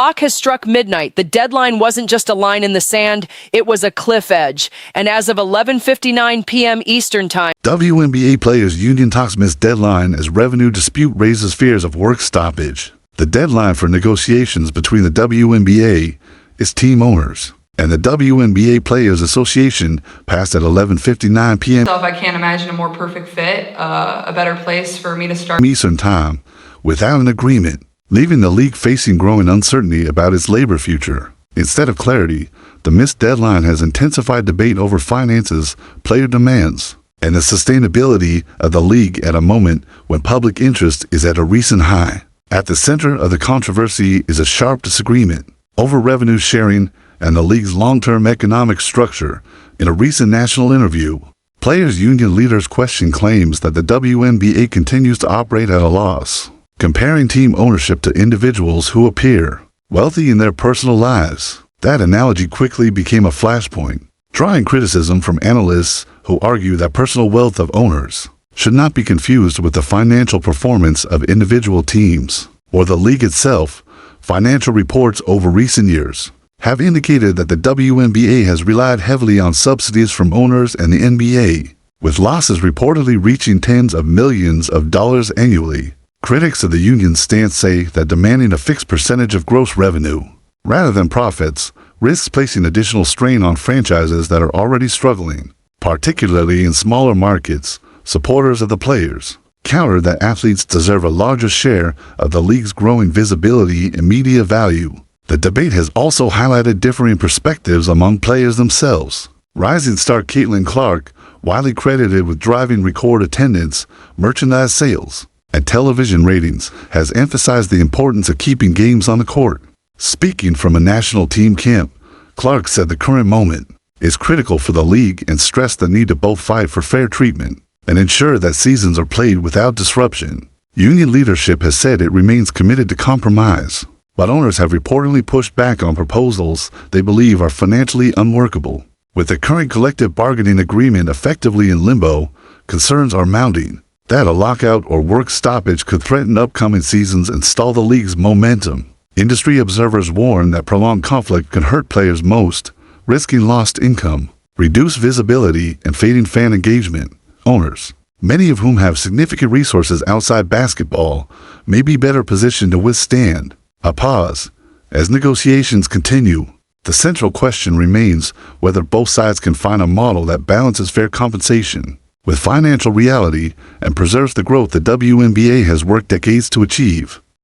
Clock has struck midnight. The deadline wasn't just a line in the sand, it was a cliff edge. And as of 11:59 p.m. Eastern Time, WNBA Players Union talks miss deadline as revenue dispute raises fears of work stoppage. The deadline for negotiations between the WNBA, its team owners, and the WNBA Players Association passed at 11:59 p.m. I can't imagine a more perfect fit, a better place for me to start Eastern Time without an agreement, leaving the league facing growing uncertainty about its labor future. Instead of clarity, the missed deadline has intensified debate over finances, player demands, and the sustainability of the league at a moment when public interest is at a recent high. At the center of the controversy is a sharp disagreement over revenue sharing and the league's long-term economic structure. In a recent national interview, Players Union leaders questioned claims that the WNBA continues to operate at a loss, comparing team ownership to individuals who appear wealthy in their personal lives. That analogy quickly became a flashpoint, drawing criticism from analysts who argue that personal wealth of owners should not be confused with the financial performance of individual teams or the league itself. Financial reports over recent years have indicated that the WNBA has relied heavily on subsidies from owners and the NBA, with losses reportedly reaching tens of millions of dollars annually. Critics of the union's stance say that demanding a fixed percentage of gross revenue, rather than profits, risks placing additional strain on franchises that are already struggling, particularly in smaller markets. Supporters of the players counter that athletes deserve a larger share of the league's growing visibility and media value. The debate has also highlighted differing perspectives among players themselves. Rising star Caitlin Clark, widely credited with driving record attendance, merchandise sales, and television ratings, has emphasized the importance of keeping games on the court. Speaking from a national team camp, Clark said the current moment is critical for the league and stressed the need to both fight for fair treatment and ensure that seasons are played without disruption. Union leadership has said it remains committed to compromise, but owners have reportedly pushed back on proposals they believe are financially unworkable. With the current collective bargaining agreement effectively in limbo, concerns are mounting that a lockout or work stoppage could threaten upcoming seasons and stall the league's momentum. Industry observers warn that prolonged conflict can hurt players most, risking lost income, reduced visibility, and fading fan engagement. Owners, many of whom have significant resources outside basketball, may be better positioned to withstand a pause as negotiations continue. The central question remains whether both sides can find a model that balances fair compensation with financial reality and preserves the growth the WNBA has worked decades to achieve.